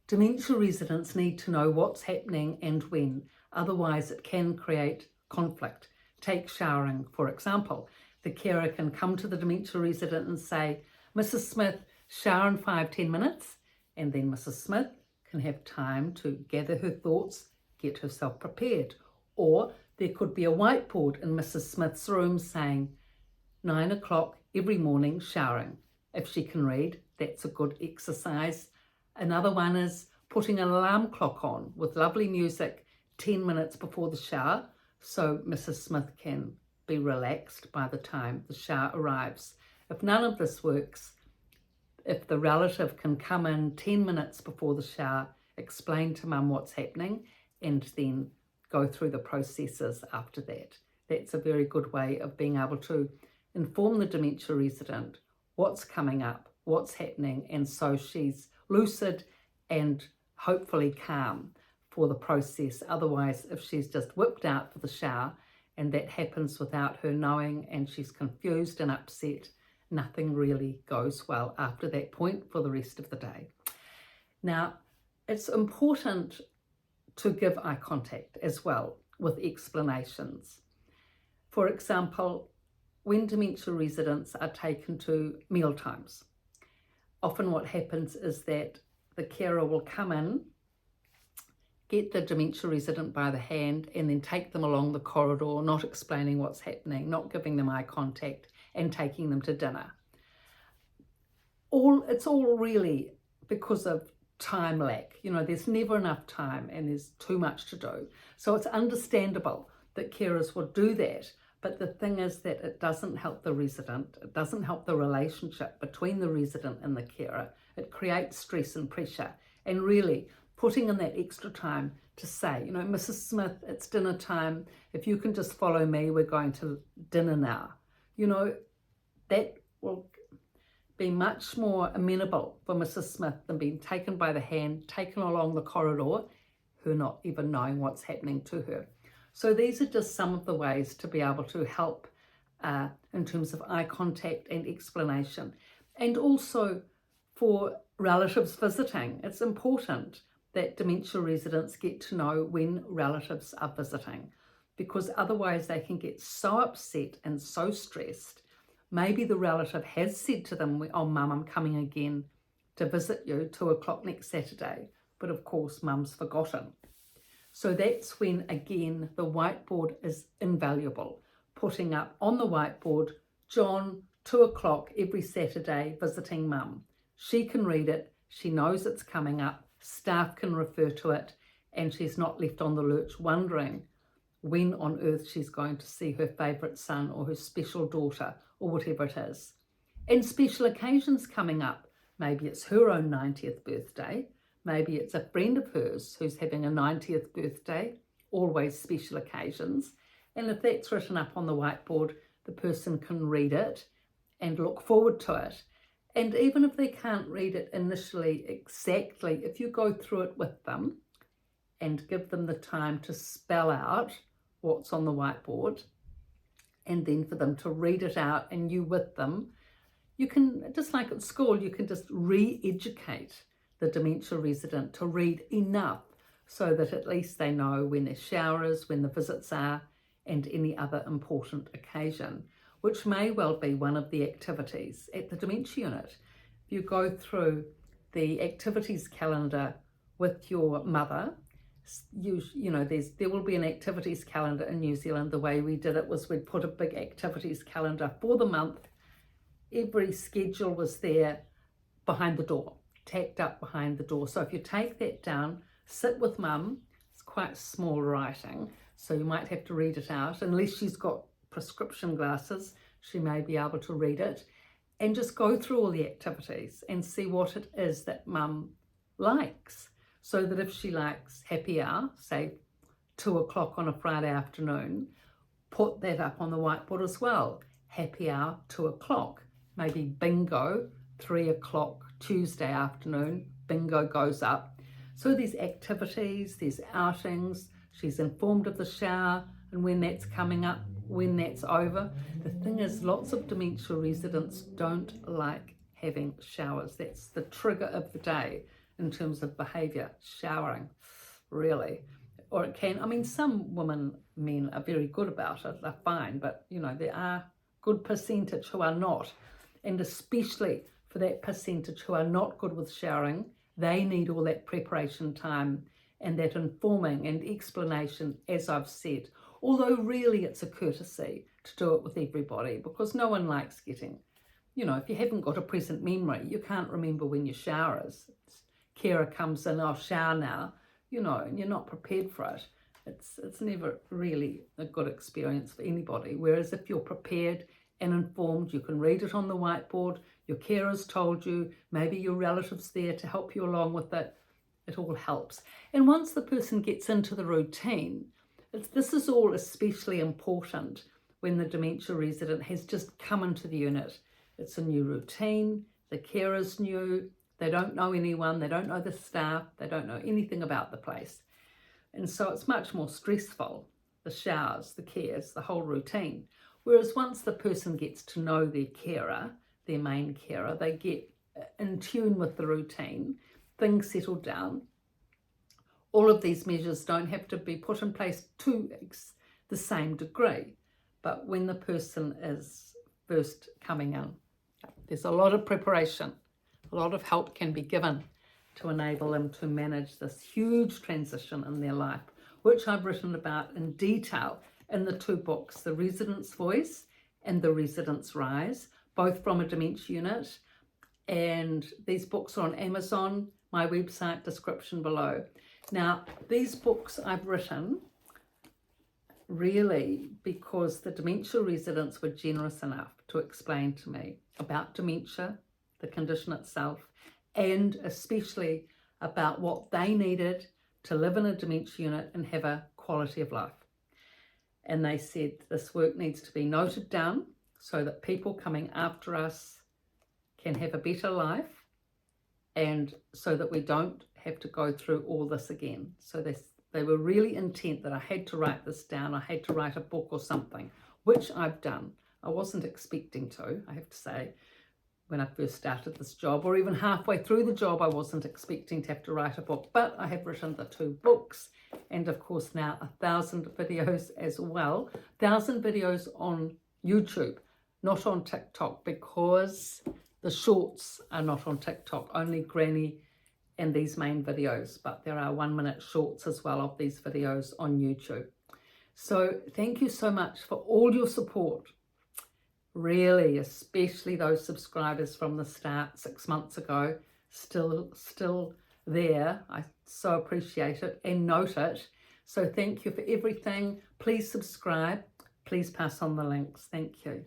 Dementia residents need to know what's happening and when, otherwise it can create conflict. Take showering, for example. The carer can come to the dementia resident and say, Mrs. Smith, shower in 5-10 minutes, and then Mrs. Smith can have time to gather her thoughts, get herself prepared. Or there could be a whiteboard in Mrs. Smith's room saying 9 o'clock every morning showering. If she can read, that's a good exercise. Another one is putting an alarm clock on with lovely music 10 minutes before the shower, so Mrs. Smith can be relaxed by the time the shower arrives. If none of this works, if the relative can come in 10 minutes before the shower, explain to mum what's happening, and then go through the processes after that. That's a very good way of being able to inform the dementia resident what's coming up, what's happening, and so she's lucid and hopefully calm for the process. Otherwise, if she's just whipped out for the shower and that happens without her knowing and she's confused and upset, nothing really goes well after that point for the rest of the day. Now, it's important to give eye contact as well with explanations. For example, when dementia residents are taken to meal times, often what happens is that the carer will come in, get the dementia resident by the hand, and then take them along the corridor, not explaining what's happening, not giving them eye contact, and taking them to dinner. It's all really because of time lack. There's never enough time and there's too much to do. So it's understandable that carers would do that. But the thing is that it doesn't help the resident. It doesn't help the relationship between the resident and the carer. It creates stress and pressure. And really putting in that extra time to say, Mrs. Smith, it's dinner time. If you can just follow me, we're going to dinner now. That will be much more amenable for Mrs. Smith than being taken by the hand, taken along the corridor, her not even knowing what's happening to her. So these are just some of the ways to be able to help in terms of eye contact and explanation. And also for relatives visiting, it's important that dementia residents get to know when relatives are visiting, because otherwise they can get so upset and so stressed. Maybe the relative has said to them, oh, Mum, I'm coming again to visit you 2 o'clock next Saturday. But of course, Mum's forgotten. So that's when, again, the whiteboard is invaluable. Putting up on the whiteboard, John, 2 o'clock every Saturday, visiting Mum. She can read it. She knows it's coming up. Staff can refer to it. And she's not left on the lurch wondering when on earth she's going to see her favourite son or her special daughter or whatever it is. And special occasions coming up. Maybe it's her own 90th birthday. Maybe it's a friend of hers who's having a 90th birthday. Always special occasions. And if that's written up on the whiteboard, the person can read it and look forward to it. And even if they can't read it initially exactly, if you go through it with them and give them the time to spell out what's on the whiteboard, and then for them to read it out and you with them, you can, just like at school, you can just re-educate the dementia resident to read enough so that at least they know when their shower is, when the visits are, and any other important occasion, which may well be one of the activities at the dementia unit. If you go through the activities calendar with your mother, there will be an activities calendar in New Zealand. The way we did it was we'd put a big activities calendar for the month. Every schedule was there behind the door, tacked up behind the door. So if you take that down, sit with Mum. It's quite small writing, so you might have to read it out. Unless she's got prescription glasses, she may be able to read it. And just go through all the activities and see what it is that Mum likes. So that if she likes happy hour, say 2 o'clock on a Friday afternoon, put that up on the whiteboard as well. Happy hour, 2 o'clock. Maybe bingo, 3 o'clock Tuesday afternoon, bingo goes up. So these activities, these outings, she's informed of the shower and when that's coming up, when that's over. The thing is, lots of dementia residents don't like having showers. That's the trigger of the day. in terms of behaviour, showering, really. Or it can, I mean, some men are very good about it, they're fine, but you know, there are good percentage who are not. And especially for that percentage who are not good with showering, they need all that preparation time and that informing and explanation, as I've said. Although really it's a courtesy to do it with everybody, because no one likes getting, you know, if you haven't got a present memory, you can't remember when your shower is. Carer comes in, I'll shower now, you know, and you're not prepared for it. It's never really a good experience for anybody. Whereas if you're prepared and informed, you can read it on the whiteboard, your carer's told you, maybe your relative's there to help you along with it, it all helps. And once the person gets into the routine, this is all especially important when the dementia resident has just come into the unit. It's a new routine, the carer's new, they don't know anyone, they don't know the staff, they don't know anything about the place. And so it's much more stressful, the showers, the cares, the whole routine. Whereas once the person gets to know their carer, their main carer, they get in tune with the routine, things settle down. All of these measures don't have to be put in place to the same degree, but when the person is first coming in, there's a lot of preparation, a lot of help can be given to enable them to manage this huge transition in their life, which I've written about in detail in the two books, The Resident's Voice and The Resident's Rise, both from a dementia unit. And these books are on Amazon, my website, description below. Now, these books I've written really because the dementia residents were generous enough to explain to me about dementia, the condition itself, and especially about what they needed to live in a dementia unit and have a quality of life. And they said this work needs to be noted down so that people coming after us can have a better life, and so that we don't have to go through all this again. So they were really intent that I had to write this down, I had to write a book or something, which I've done. I wasn't expecting to, I have to say, when I first started this job, or even halfway through the job, I wasn't expecting to have to write a book, but I have written the two books, and of course now 1,000 videos as well, 1,000 videos on YouTube, not on TikTok, because the shorts are not on TikTok, only Granny and these main videos, but there are 1-minute shorts as well of these videos on YouTube. So thank you so much for all your support. Really, especially those subscribers from the start 6 months ago, still there. I so appreciate it and note it. So thank you for everything. Please subscribe. Please pass on the links. Thank you.